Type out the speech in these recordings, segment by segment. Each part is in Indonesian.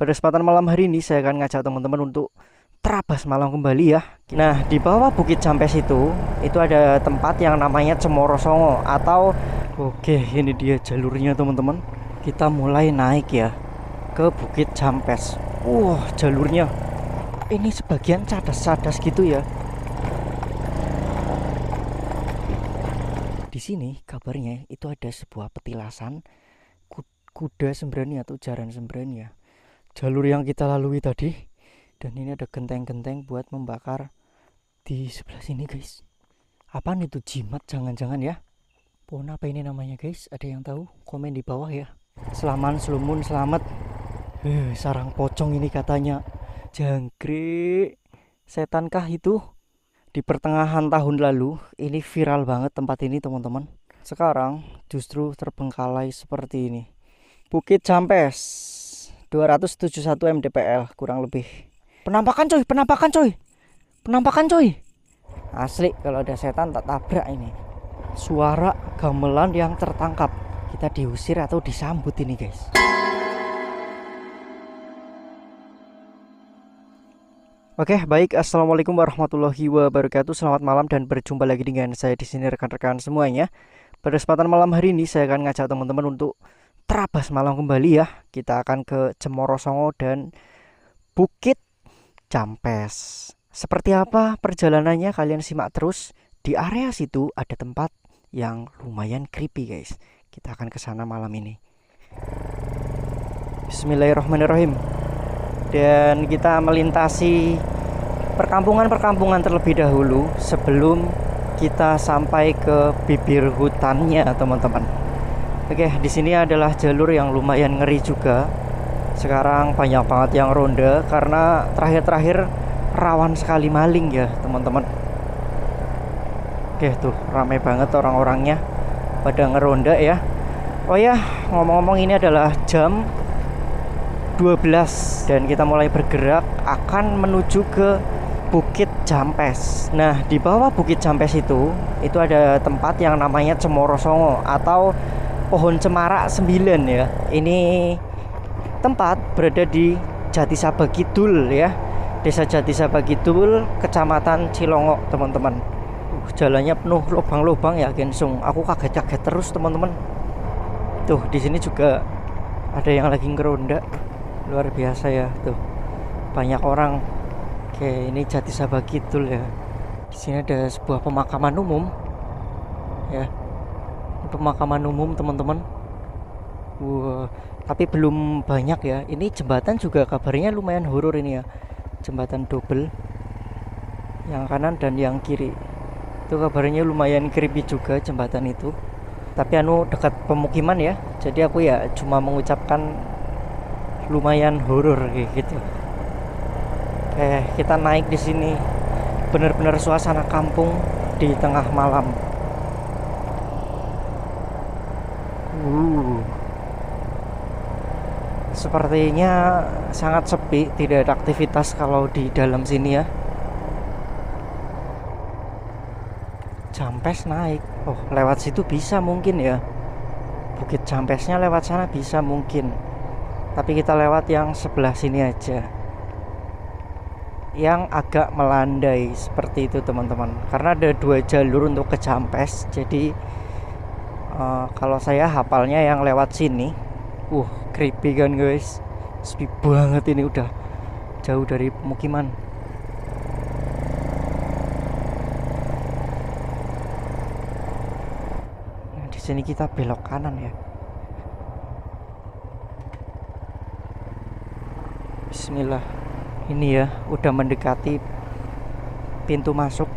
Pada kesempatan malam hari ini saya akan ngajak teman-teman untuk terabas malam kembali ya. Nah, di bawah Bukit Jampes itu ada tempat yang namanya Cemoro Songo atau oke, ini dia jalurnya teman-teman. Kita mulai naik ya ke Bukit Jampes. Wah, jalurnya ini sebagian cadas-cadas gitu ya. Di sini kabarnya itu ada sebuah petilasan kuda sembrani atau jaran sembrani ya. Jalur yang kita lalui tadi, dan ini ada genteng-genteng buat membakar di sebelah sini guys. Apaan itu, jimat jangan-jangan ya? Pohon apa ini namanya guys? Ada yang tahu? Komen di bawah ya. Selaman selumun selamat. Sarang pocong ini katanya. Jangkrik. Setankah itu? Di pertengahan tahun lalu ini viral banget tempat ini teman-teman. Sekarang justru terbengkalai seperti ini. Bukit Jampes 271 mdpl kurang lebih. Penampakan coy. Asli kalau ada setan tak tabrak ini. Suara gamelan yang tertangkap. Kita diusir atau disambut ini guys. Oke, baik. Assalamualaikum warahmatullahi wabarakatuh. Selamat malam dan berjumpa lagi dengan saya di sini rekan-rekan semuanya. Pada kesempatan malam hari ini saya akan ngajak teman-teman untuk terabas malam kembali ya. Kita akan ke Cemoro Songo dan Bukit Jampes. Seperti apa perjalanannya, kalian simak terus. Di area situ ada tempat yang lumayan creepy guys. Kita akan ke sana malam ini. Bismillahirrahmanirrahim. Dan kita melintasi perkampungan-perkampungan terlebih dahulu sebelum kita sampai ke bibir hutannya, teman-teman. Oke, di sini adalah jalur yang lumayan ngeri juga. Sekarang banyak banget yang ronda karena terakhir-terakhir rawan sekali maling ya, teman-teman. Oke, tuh ramai banget orang-orangnya pada ngeronda ya. Oh ya, ngomong-ngomong ini adalah jam 12 dan kita mulai bergerak akan menuju ke Bukit Jampes. Nah, di bawah Bukit Jampes itu ada tempat yang namanya Cemoro Songo atau Pohon Cemara 9 ya. Ini tempat berada di Jatisaba Kidul ya. Desa Jatisaba Kidul, Kecamatan Cilongok, teman-teman. Jalannya penuh lubang-lubang ya, gensung. Aku kaget-kaget terus, teman-teman. Tuh, di sini juga ada yang lagi ngeronda. Luar biasa ya, tuh. Banyak orang. Oke, ini Jatisaba Kidul ya. Di sini ada sebuah pemakaman umum. Ya. Pemakaman umum, teman-teman. Wah, tapi belum banyak ya. Ini jembatan juga kabarnya lumayan horor ini ya. Jembatan double. Yang kanan dan yang kiri. Itu kabarnya lumayan creepy juga jembatan itu. Tapi dekat pemukiman ya. Jadi aku ya cuma mengucapkan lumayan horor kayak gitu. Kita naik di sini. Benar-benar suasana kampung di tengah malam. Sepertinya sangat sepi, tidak ada aktivitas kalau di dalam sini ya. Jampes naik. Oh, lewat situ bisa mungkin ya. Bukit Jampesnya lewat sana bisa mungkin. Tapi kita lewat yang sebelah sini aja. Yang agak melandai seperti itu, teman-teman. Karena ada 2 jalur untuk ke Jampes. Jadi kalau saya hafalnya yang lewat sini. Creepy kan guys. Sepi banget ini, udah jauh dari pemukiman. Nah, di sini kita belok kanan ya. Bismillah. Ini ya, udah mendekati pintu masuk.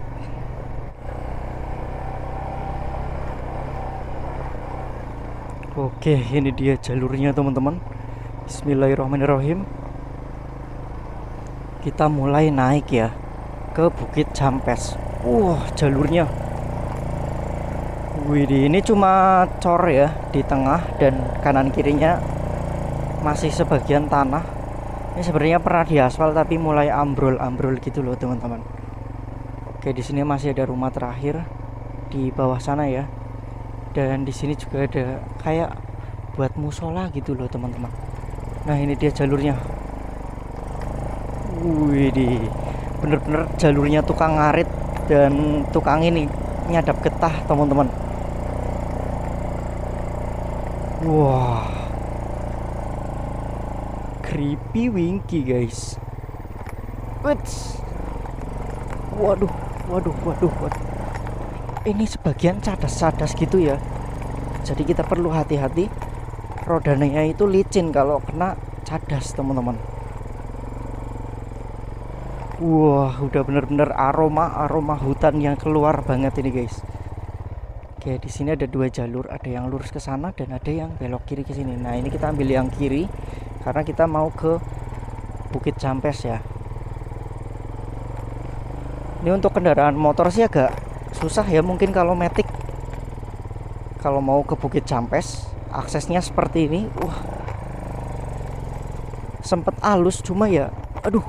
Oke, ini dia jalurnya, teman-teman. Bismillahirrahmanirrahim. Kita mulai naik ya ke Bukit Jampes. Jalurnya. Ini cuma cor ya di tengah dan kanan kirinya masih sebagian tanah. Ini sebenarnya pernah diaspal tapi mulai ambrol-ambrol gitu loh, teman-teman. Oke, di sini masih ada rumah terakhir di bawah sana ya. Dan di sini juga ada kayak buat musola gitu loh, teman-teman. Nah, ini dia jalurnya. Wih, bener-bener jalurnya tukang ngarit dan tukang ini nyadap getah teman-teman. Wah, creepy winky guys. Wits. Waduh, waduh, waduh, waduh. Ini sebagian cadas-cadas gitu ya. Jadi kita perlu hati-hati. Rodanya itu licin kalau kena cadas teman-teman. Wah, udah bener-bener aroma hutan yang keluar banget ini guys. Oke, di sini ada dua jalur, ada yang lurus ke sana dan ada yang belok kiri ke sini. Nah, ini kita ambil yang kiri karena kita mau ke Bukit Jampes ya. Ini untuk kendaraan motor sih agak susah ya, mungkin kalau matic. Kalau mau ke Bukit Jampes, aksesnya seperti ini. Wah, sempet halus cuma ya, aduh,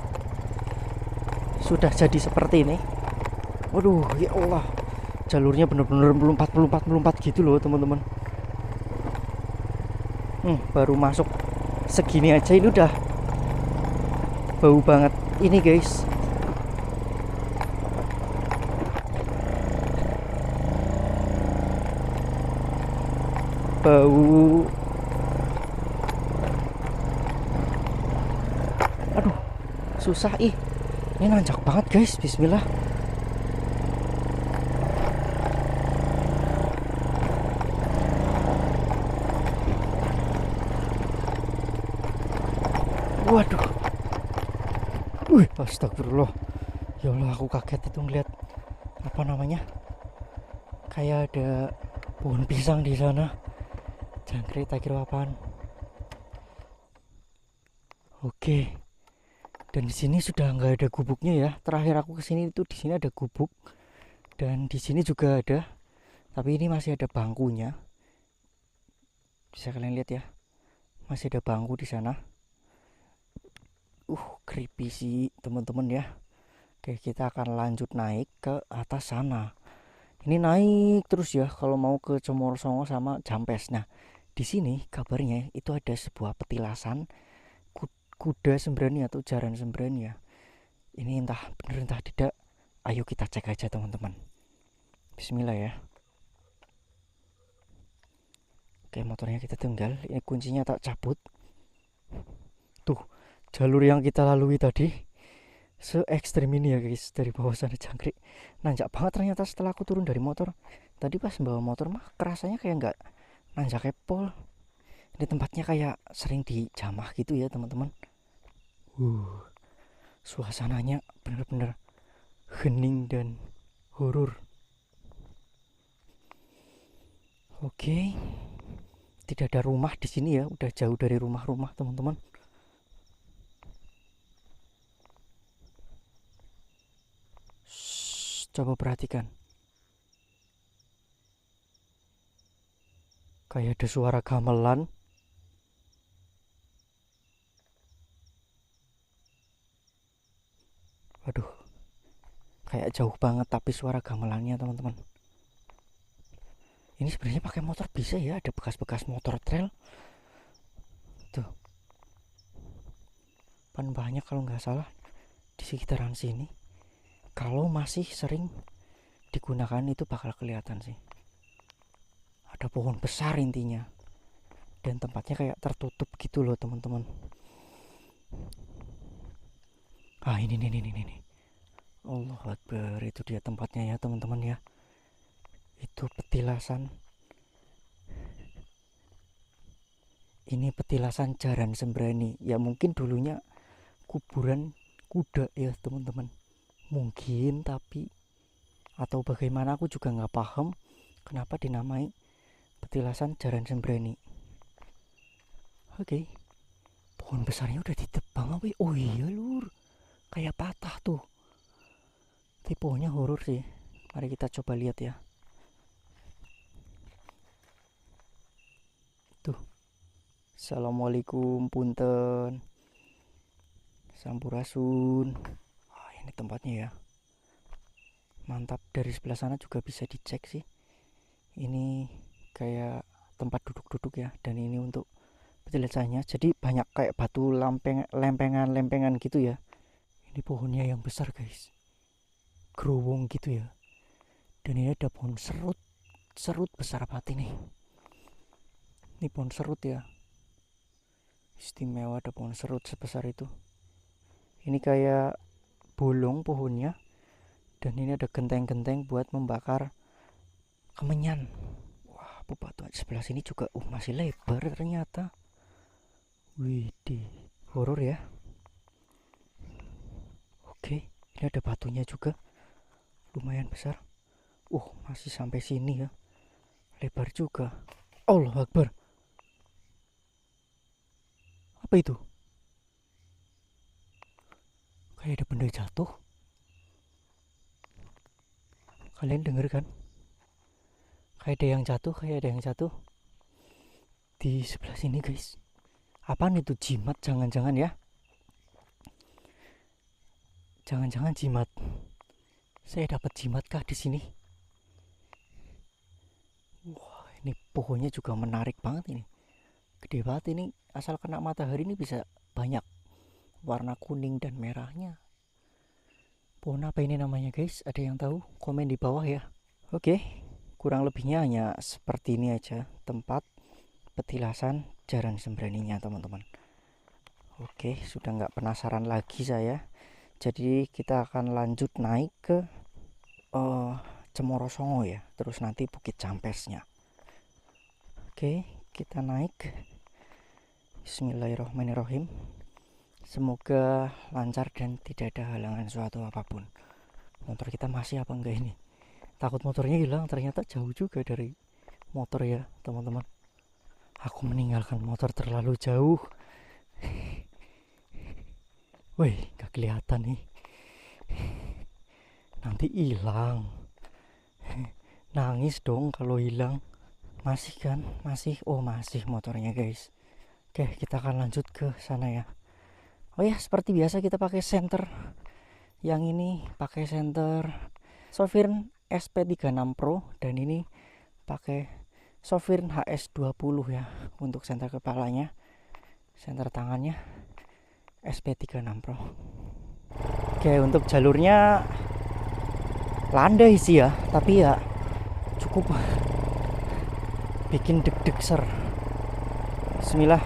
sudah jadi seperti ini. Waduh, ya Allah, jalurnya bener-bener melompat gitu loh teman-teman. Baru masuk segini aja ini udah bau banget ini guys. Bau, aduh, susah ih. Ini nanjak banget guys, bismillah. Waduh. Wih, astagfirullah. Ya Allah, aku kaget itu ngeliat apa namanya? Kayak ada pohon pisang di sana. Jangkrik tak kira apaan. Oke. Dan di sini sudah nggak ada gubuknya ya. Terakhir aku kesini itu di sini ada gubuk. Dan di sini juga ada. Tapi ini masih ada bangkunya. Bisa kalian lihat ya. Masih ada bangku di sana. Creepy sih teman-teman ya. Oke, kita akan lanjut naik ke atas sana. Ini naik terus ya kalau mau ke Comorsongo sama Jampes. Nah, di sini kabarnya itu ada sebuah petilasan kuda sembrani atau jaran sembrani ya. Ini entah bener entah tidak. Ayo kita cek aja teman-teman. Bismillah ya. Oke, motornya kita tinggal. Ini kuncinya tak cabut. Tuh, jalur yang kita lalui tadi se ekstrim ini ya guys. Dari bawah sana jangkrik nanjak banget ternyata setelah aku turun dari motor. Tadi pas bawa motor mah kerasanya kayak nggak nanjak kepol. Ini tempatnya kayak sering dijamah gitu ya teman-teman. Suasananya bener-bener hening dan horor. Oke, tidak ada rumah di sini ya, udah jauh dari rumah-rumah teman-teman. Coba perhatikan, kayak ada suara gamelan. Waduh, kayak jauh banget tapi suara gamelannya teman-teman. Ini sebenarnya pakai motor bisa ya, ada bekas-bekas motor trail. Tuh, pan banyak kalau nggak salah di sekitaran sini. Kalau masih sering digunakan itu bakal kelihatan sih. Ada pohon besar intinya. Dan tempatnya kayak tertutup gitu loh teman-teman. Ini. Allah Akbar, itu dia tempatnya ya teman-teman ya. Itu petilasan. Ini petilasan jaran sembrani. Ya mungkin dulunya kuburan kuda ya teman-teman. Mungkin, tapi atau bagaimana aku juga nggak paham kenapa dinamai petilasan jaran sembrani. Oke. Pohon besarnya udah ditebang apa? Oh iya lur, kayak patah tuh. Tapi pohonnya horor sih. Mari kita coba lihat ya. Tuh. Assalamualaikum punten. Sampurasun. Ini tempatnya ya. Mantap, dari sebelah sana juga bisa dicek sih. Ini kayak tempat duduk-duduk ya, dan ini untuk petilasannya. Jadi banyak kayak batu lempengan gitu ya. Ini pohonnya yang besar guys, gerowong gitu ya. Dan ini ada pohon serut, serut besar banget ini. Ini pohon serut ya, istimewa ada pohon serut sebesar itu. Ini kayak bolong pohonnya, dan ini ada genteng-genteng buat membakar kemenyan. Wah, bebatuan sebelah sini juga masih lebar ternyata. Widih, horor ya. Oke, ini ada batunya juga, lumayan besar. Masih sampai sini ya, lebar juga. Allah Akbar. Apa itu? Kayak ada benda jatuh. Kalian denger kan? Kayak ada yang jatuh di sebelah sini guys. Apaan itu? Jimat jangan-jangan ya? Jangan-jangan jimat. Saya dapat jimat kah di sini? Wah, ini pohonnya juga menarik banget ini. Gede banget ini, asal kena matahari ini bisa banyak warna kuning dan merahnya. Pohon apa ini namanya guys? Ada yang tahu? Komen di bawah ya. Oke, kurang lebihnya hanya seperti ini aja tempat petilasan Jaran Sembraninya teman-teman. Oke, sudah nggak penasaran lagi saya. Jadi kita akan lanjut naik ke Cemoro Songo ya, terus nanti Bukit Campesnya. Oke, kita naik. Bismillahirrahmanirrahim. Semoga lancar dan tidak ada halangan suatu apapun. Motor kita masih apa enggak ini? Takut motornya hilang, ternyata jauh juga dari motor ya teman-teman. Aku meninggalkan motor terlalu jauh. Wih, gak kelihatan nih. Nanti hilang. Nangis dong kalau hilang. Masih kan? Masih. Oh, masih motornya guys. Oke, kita akan lanjut ke sana ya. Oh ya, seperti biasa kita pakai senter. Yang ini pakai senter Sofirn SP36 Pro, dan ini pakai Sofirn HS20 ya untuk senter kepalanya. Senter tangannya SP36 Pro. Oke, untuk jalurnya landai sih ya, tapi ya cukup bikin deg-deg ser. Bismillah.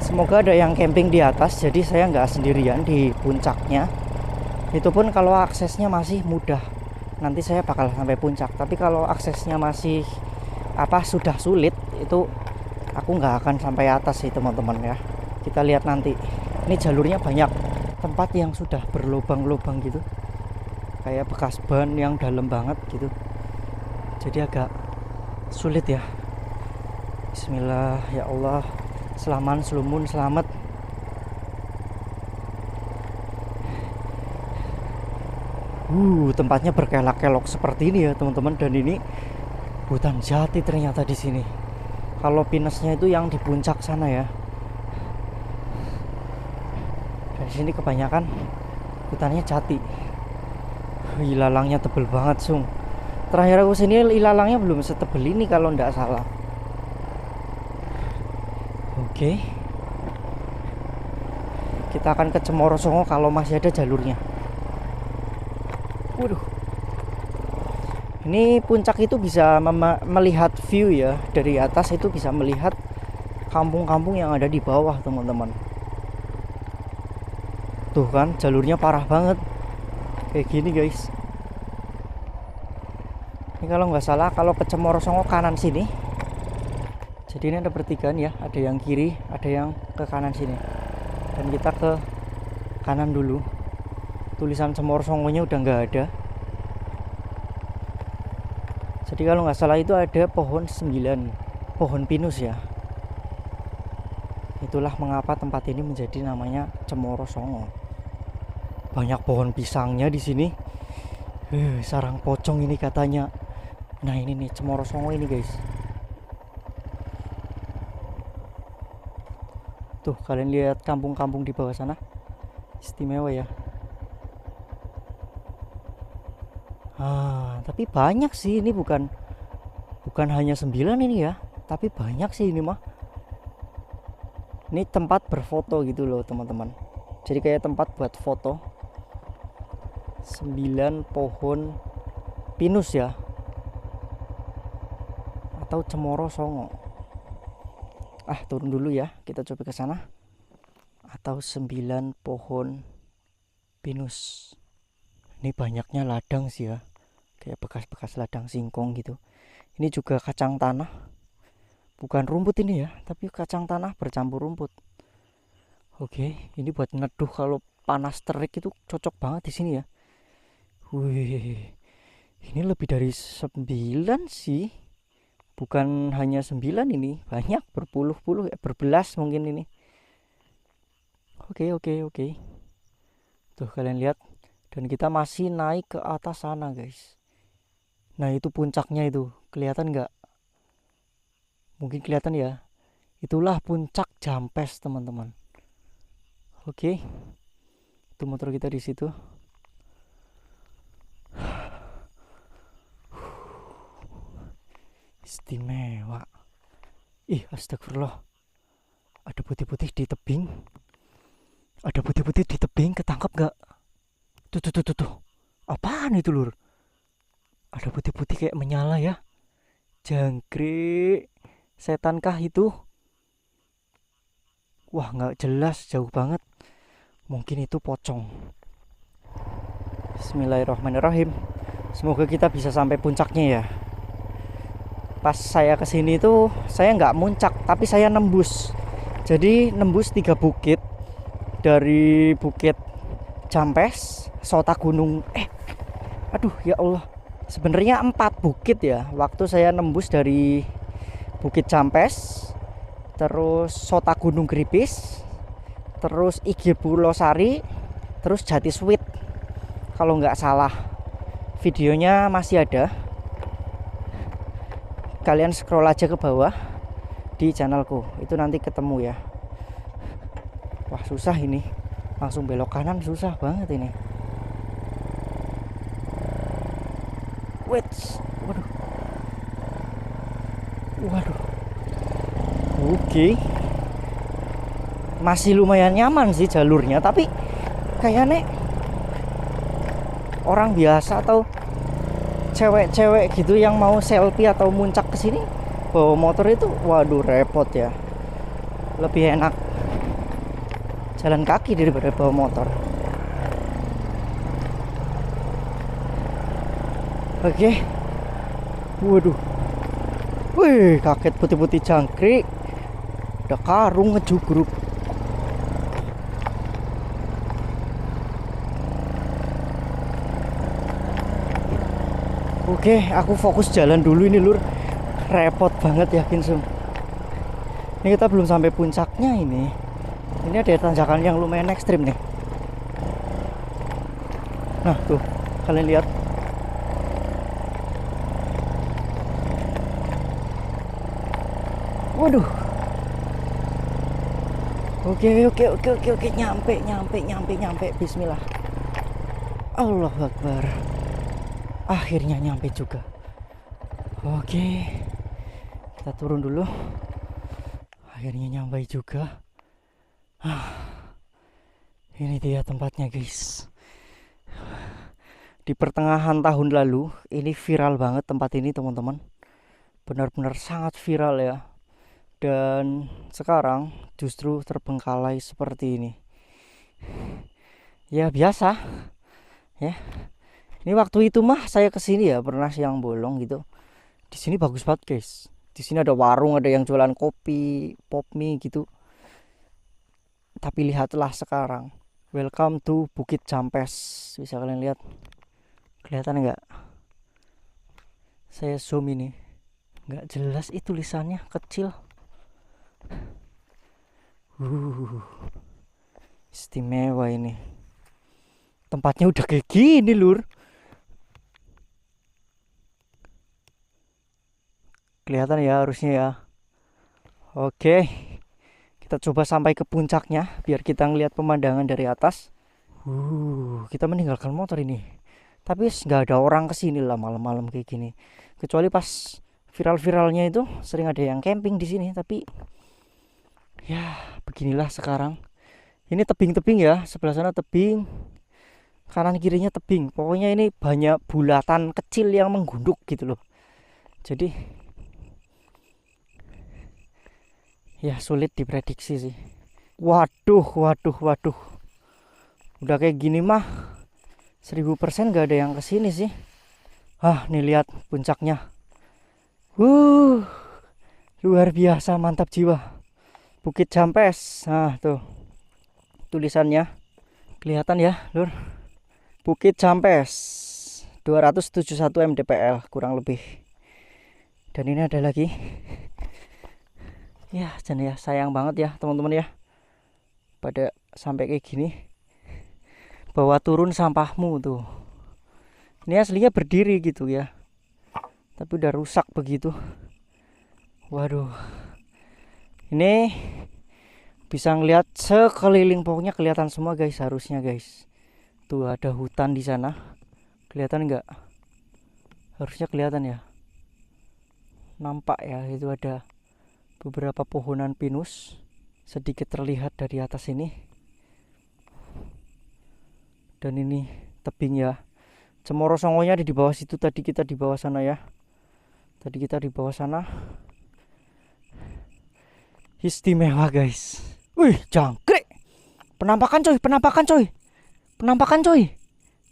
Semoga ada yang camping di atas, jadi saya nggak sendirian di puncaknya. Itu pun kalau aksesnya masih mudah, nanti saya bakal sampai puncak. Tapi kalau aksesnya masih sudah sulit, itu aku nggak akan sampai atas sih teman-teman ya. Kita lihat nanti. Ini jalurnya banyak tempat yang sudah berlubang-lubang gitu, kayak bekas ban yang dalam banget gitu, jadi agak sulit ya. Bismillah, ya Allah, selaman selumun selamat. Tempatnya berkelok-kelok seperti ini ya teman-teman, dan ini hutan jati ternyata di sini. Kalau pinusnya itu yang di puncak sana ya. Dan di sini kebanyakan hutannya jati. Ilalangnya tebel banget sung. Terakhir aku sini ilalangnya belum setebel ini kalau ndak salah. Oke. Kita akan ke Cemoro Songo kalau masih ada jalurnya. Waduh. Ini puncak itu bisa melihat view ya. Dari atas itu bisa melihat kampung-kampung yang ada di bawah teman-teman. Tuh kan, jalurnya parah banget. Kayak gini guys. Ini kalau nggak salah, kalau ke Cemoro Songo kanan sini. Jadi ini ada pertigaan ya, ada yang kiri, ada yang ke kanan sini. Dan kita ke kanan dulu. Tulisan Cemoro Songonya udah nggak ada. Jadi kalau nggak salah itu ada pohon 9, pohon pinus ya. Itulah mengapa tempat ini menjadi namanya Cemoro Songo. Banyak pohon pisangnya di sini. Sarang pocong ini katanya. Nah ini nih Cemoro Songo ini guys. Tuh kalian lihat kampung-kampung di bawah sana. Istimewa ya. Tapi banyak sih, ini bukan hanya 9 ini ya, tapi banyak sih ini mah. Ini tempat berfoto gitu loh teman-teman. Jadi kayak tempat buat foto. 9 pohon pinus ya, atau cemoro songo. Turun dulu ya, kita coba ke sana. Atau 9 pohon pinus. Ini banyaknya ladang sih ya, kayak bekas-bekas ladang singkong gitu. Ini juga kacang tanah, bukan rumput ini ya, tapi kacang tanah bercampur rumput. Oke, ini buat neduh kalau panas terik itu cocok banget di sini ya. Wih, ini lebih dari 9 sih, bukan hanya 9, ini banyak, berpuluh-puluh ya, berbelas mungkin ini. Oke. Tuh kalian lihat, dan kita masih naik ke atas sana guys. Nah itu puncaknya, itu kelihatan nggak? Mungkin kelihatan ya. Itulah puncak Jampes teman-teman. Oke, itu motor kita di situ. Istimewa. Astagfirullah. Ada putih-putih di tebing. Ketangkap gak? Tuh. Apaan itu lur? Ada putih-putih kayak menyala ya. Jangkrik. Setankah itu? Wah, nggak jelas, jauh banget. Mungkin itu pocong. Bismillahirrahmanirrahim. Semoga kita bisa sampai puncaknya ya. Pas saya kesini tuh saya nggak muncak, tapi saya nembus. Jadi nembus 3 bukit. Dari Bukit Jampes, Sota Gunung. Ya Allah. Sebenarnya 4 bukit ya. Waktu saya nembus dari Bukit Jampes, terus Sota Gunung Gripis, terus IG Pulosari, terus Jatiswit. Kalau nggak salah. Videonya masih ada. Kalian scroll aja ke bawah di channelku, itu nanti ketemu ya. Wah susah ini, langsung belok kanan susah banget ini. Waduh. Oke. Masih lumayan nyaman sih jalurnya, tapi kayaknya orang biasa atau cewek-cewek gitu yang mau selfie atau muncak ke sini bawa motor itu, waduh repot ya. Lebih enak jalan kaki daripada bawa motor. Oke. Waduh. Wih, kaget putih-putih jangkrik. Ada karung ngejugruk. Oke, aku fokus jalan dulu ini lur. Repot banget yakin Sum. Ini kita belum sampai puncaknya ini. Ini ada tanjakan yang lumayan ekstrim nih. Nah tuh, kalian lihat. Waduh. Oke. Nyampe. Bismillah. Allahu Akbar. Akhirnya nyampe juga. Oke. Kita turun dulu. Akhirnya nyampe juga. Ini dia tempatnya guys. Di pertengahan tahun lalu ini viral banget tempat ini teman-teman. Benar-benar sangat viral ya. Dan sekarang justru terbengkalai seperti ini. Ya biasa ya. Ini waktu itu mah saya kesini ya pernah siang bolong gitu. Di sini bagus banget guys. Di sini ada warung, ada yang jualan kopi, pop mie gitu. Tapi lihatlah sekarang. Welcome to Bukit Jampes. Bisa kalian lihat. Kelihatan nggak? Saya zoom ini. Nggak jelas itu tulisannya, kecil. Istimewa ini. Tempatnya udah kayak gini lur. Kelihatan ya harusnya ya. Oke. Kita coba sampai ke puncaknya biar kita ngeliat pemandangan dari atas. Kita meninggalkan motor ini. Tapi nggak ada orang kesini lah malam-malam kayak gini. Kecuali pas viral-viralnya itu sering ada yang camping di sini. Tapi ya beginilah sekarang. Ini tebing-tebing ya, sebelah sana tebing. kanan kirinya tebing. Pokoknya ini banyak bulatan kecil yang menggunduk gitu loh. Jadi ya sulit diprediksi sih. Waduh, waduh, waduh. Udah kayak gini mah 1000% gak ada yang kesini sih. Nih lihat puncaknya. Luar biasa, mantap jiwa. Bukit Jampes. Nah tuh tulisannya kelihatan ya lur. Bukit Jampes 271 mdpl kurang lebih. Dan ini ada lagi. Ya jangan ya, sayang banget ya teman-teman ya, pada sampai kayak gini. Bawa turun sampahmu tuh. Ini aslinya berdiri gitu ya, tapi udah rusak begitu. Waduh, ini bisa ngeliat sekeliling, pokoknya kelihatan semua guys, harusnya guys. Tuh ada hutan di sana, kelihatan nggak? Harusnya kelihatan ya, nampak ya, itu ada beberapa pohonan pinus sedikit terlihat dari atas ini. Dan ini tebing ya, Cemoro Songonya ada di bawah situ. Tadi kita di bawah sana ya, tadi kita di bawah sana. Istimewa guys. Wih, jangkrik. Penampakan coy, penampakan coy. Penampakan coy.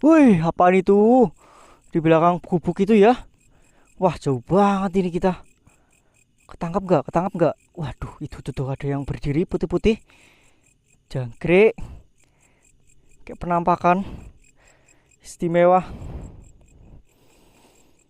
Wih, apaan itu? Di belakang gubuk itu ya. Wah, jauh banget ini kita. Ketangkap gak? Ketangkap gak? Waduh, itu tuh ada yang berdiri putih-putih. Jangkrik. Kayak penampakan. Istimewa.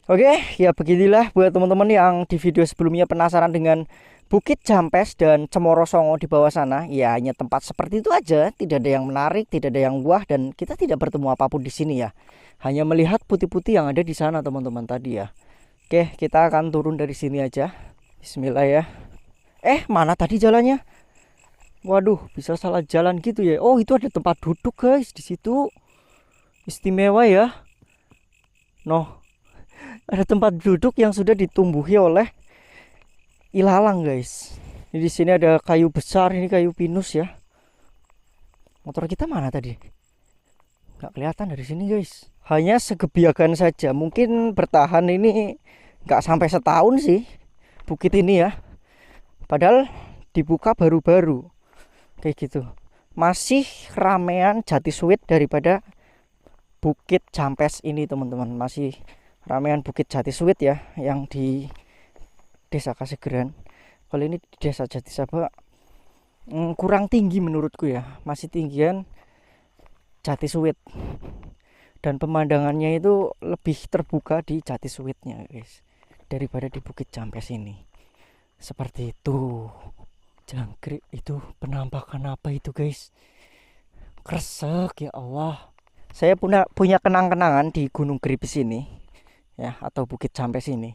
Oke, ya beginilah buat teman-teman yang di video sebelumnya penasaran dengan Bukit Jampes dan Cemoro Songo di bawah sana. Ya hanya tempat seperti itu aja, tidak ada yang menarik, tidak ada yang wah, dan kita tidak bertemu apapun di sini ya. Hanya melihat putih-putih yang ada di sana teman-teman tadi ya. Oke, kita akan turun dari sini aja. Bismillah ya. Mana tadi jalannya? Waduh, bisa salah jalan gitu ya. Oh, itu ada tempat duduk guys di situ. Istimewa ya. Noh, ada tempat duduk yang sudah ditumbuhi oleh ilalang guys. Di sini ada kayu besar, ini kayu pinus ya. Motor kita mana tadi? Nggak kelihatan dari sini guys. Hanya segebiakan saja. Mungkin bertahan ini nggak sampai setahun sih bukit ini ya. Padahal dibuka baru-baru kayak gitu. Masih ramean Jati Suwit daripada Bukit Jampes ini teman-teman. Masih ramean Bukit Jati Suwit ya, yang di Desa Kasegeran. Kalau ini di Desa Jati Sabak kurang tinggi menurutku ya, masih tinggian Jati Suwit. Dan pemandangannya itu lebih terbuka di Jati Suwitnya guys, daripada di Bukit Jampes ini. Seperti itu. Jangkrik itu, penampakan apa itu guys? Kresek ya Allah. Saya punya kenang-kenangan di Gunung Gripis ini ya, atau Bukit Jampes ini.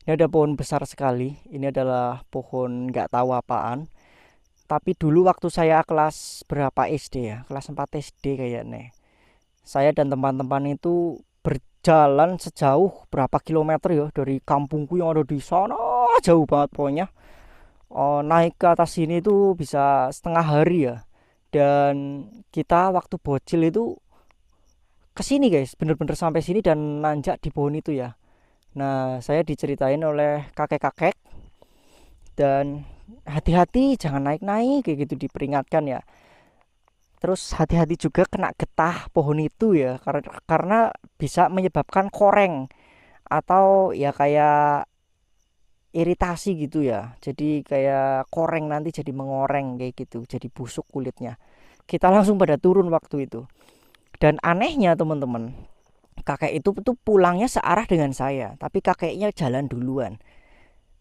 Ini ada pohon besar sekali. Ini adalah pohon nggak tahu apaan. Tapi dulu waktu saya kelas berapa SD ya, kelas 4 SD kayaknya, saya dan teman-teman itu berjalan sejauh berapa kilometer ya, dari kampungku yang ada di sana, jauh banget pokoknya. Naik ke atas sini itu bisa setengah hari ya. Dan kita waktu bocil itu kesini guys, bener-bener sampai sini dan nanjak di pohon itu ya. Nah, saya diceritain oleh kakek-kakek, dan hati-hati jangan naik-naik kayak gitu, diperingatkan ya. Terus hati-hati juga kena getah pohon itu ya, karena bisa menyebabkan koreng atau ya kayak iritasi gitu ya. Jadi kayak koreng, nanti jadi mengoreng kayak gitu, jadi busuk kulitnya. Kita langsung pada turun waktu itu. Dan anehnya teman-teman, kakek itu tuh pulangnya searah dengan saya, tapi kakeknya jalan duluan.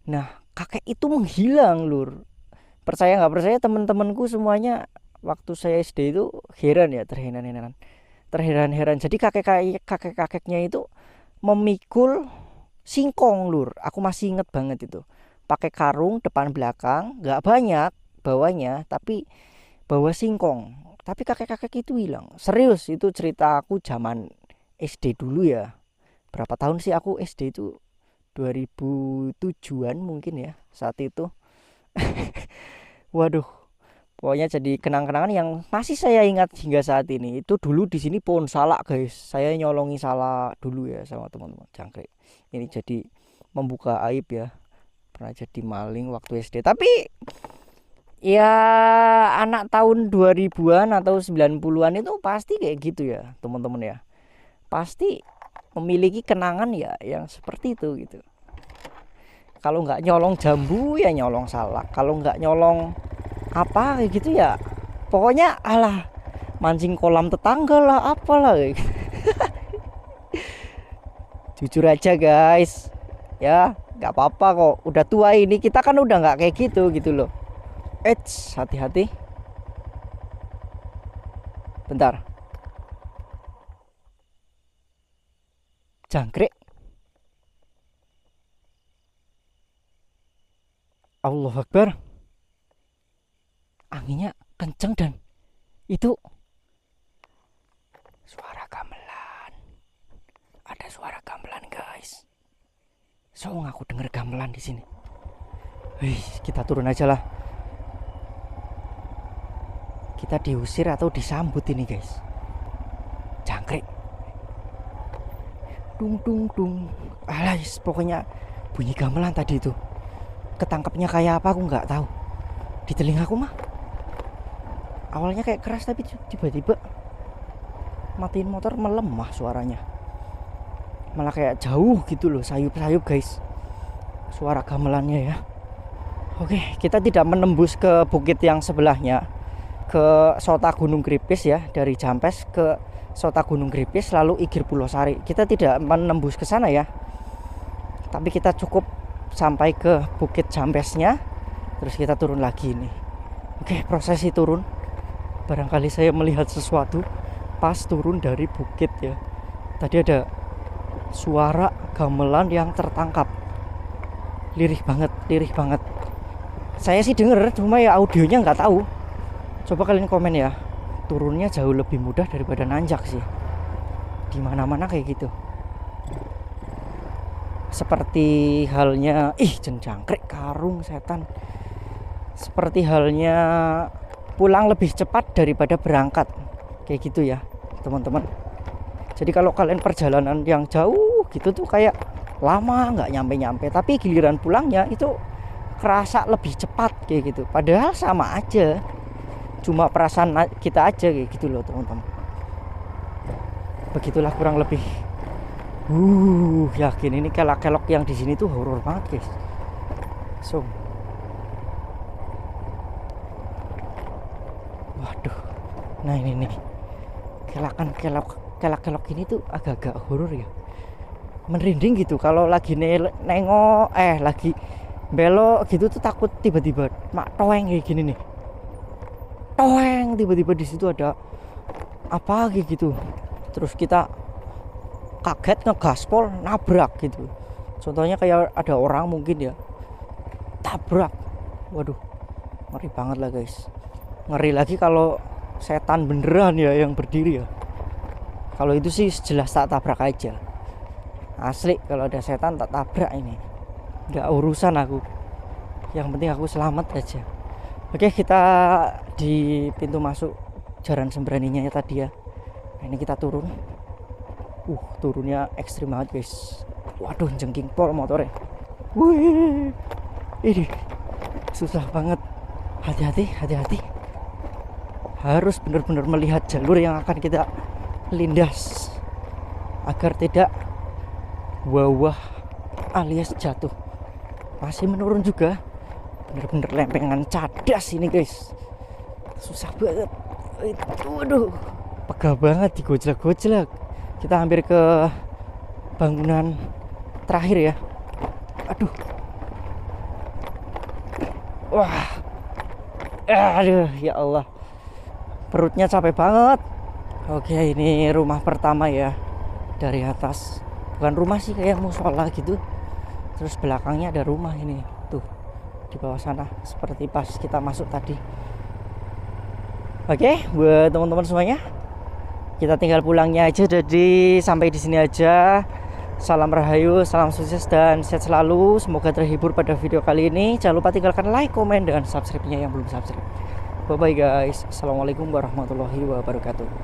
Nah, kakek itu menghilang lur. Percaya nggak percaya teman-temanku semuanya waktu saya SD itu heran ya, terheran-heran. Jadi kakeknya itu memikul singkong lur. Aku masih inget banget itu. Pakai karung depan belakang, nggak banyak bawanya, tapi bawa singkong. Tapi kakek-kakek itu hilang. Serius, itu cerita aku zaman SD dulu ya. Berapa tahun sih aku SD itu? 2007-an mungkin ya saat itu. Waduh, Pokoknya jadi kenang-kenangan yang masih saya ingat hingga saat ini. Itu dulu di sini pohon salak, guys. Saya nyolongi salak dulu ya sama teman-teman jangkrik. Ini jadi membuka aib ya. Pernah jadi maling waktu SD. Tapi ya anak tahun 2000-an atau 90-an itu pasti kayak gitu ya, teman-teman ya. Pasti memiliki kenangan ya yang seperti itu gitu. Kalau nggak nyolong jambu ya nyolong salak. Kalau nggak nyolong apa kayak gitu ya pokoknya alah mancing kolam tetangga lah apalah kayak gitu. Jujur aja guys ya, nggak apa-apa kok, udah tua ini kita kan udah nggak kayak gitu loh. Hati-hati, bentar, jangkrik, Allahu Akbar, anginnya kenceng dan itu suara gamelan. Ada suara gamelan guys. Aku denger gamelan di sini. Wih, kita turun aja lah. Kita diusir atau disambut ini guys. Jangkrik. Dung dung dung. Alah, pokoknya bunyi gamelan tadi itu. Ketangkapnya kayak apa aku nggak tahu. Di telingaku mah awalnya kayak keras tapi tiba-tiba matiin motor melemah suaranya, malah kayak jauh gitu loh, sayup-sayup guys suara gamelannya ya. Oke, kita tidak menembus ke bukit yang sebelahnya, ke Sota Gunung Gripis ya, dari Jampes ke Sota Gunung Gripis lalu Igir Pulau Sari. Kita tidak menembus ke sana ya, tapi kita cukup sampai ke bukit Jampesnya, terus kita turun lagi nih. Oke, prosesi turun. Barangkali saya melihat sesuatu pas turun dari bukit ya. Tadi ada suara gamelan yang tertangkap. Lirih banget. Saya sih denger, cuma ya audionya nggak tahu. Coba kalian komen ya. Turunnya jauh lebih mudah daripada nanjak sih. Di mana-mana kayak gitu. Seperti halnya jangkrik karung setan. Seperti halnya pulang lebih cepat daripada berangkat, kayak gitu ya teman-teman. Jadi kalau kalian perjalanan yang jauh gitu tuh kayak lama nggak nyampe, tapi giliran pulangnya itu kerasa lebih cepat kayak gitu. Padahal sama aja, cuma perasaan kita aja kayak gitu loh teman-teman. Begitulah kurang lebih. Yakin ini kelak-kelok yang di sini tuh horor banget guys. Waduh, nah ini nih kelak-kelok ini tuh agak-agak horor ya, merinding gitu kalau lagi nengok lagi belok gitu tuh, takut tiba-tiba mak toeng kayak gini nih, toeng tiba-tiba di situ ada apa kayak gitu, terus kita kaget ngegaspol nabrak gitu. Contohnya kayak ada orang mungkin ya tabrak, waduh ngeri banget lah guys. Ngeri lagi kalau setan beneran ya yang berdiri ya. Kalau itu sih jelas tak tabrak aja. Asli kalau ada setan tak tabrak ini. Gak urusan aku. Yang penting aku selamat aja. Oke, kita di pintu masuk Jaran Sembraninya ya tadi ya. Nah, ini kita turun. Turunnya ekstrim banget guys. Waduh, jengking pol motornya. Wih. Ini susah banget. Hati-hati. Harus benar-benar melihat jalur yang akan kita lindas agar tidak wawah alias jatuh. Masih menurun juga, benar-benar lempengan cadas ini guys, susah banget. Waduh, pegel banget, digojlak-gojlak. Kita hampir ke bangunan terakhir ya. Aduh, aduh ya Allah, perutnya capek banget. Oke, ini rumah pertama ya dari atas. Bukan rumah sih, kayak musola gitu. Terus belakangnya ada rumah ini tuh di bawah sana, seperti pas kita masuk tadi. Oke, buat teman-teman semuanya, kita tinggal pulangnya aja. Jadi sampai di sini aja. Salam rahayu, salam sukses dan sehat selalu. Semoga terhibur pada video kali ini. Jangan lupa tinggalkan like, komen, dan subscribe-nya yang belum subscribe. Bye bye guys. Assalamualaikum warahmatullahi wabarakatuh.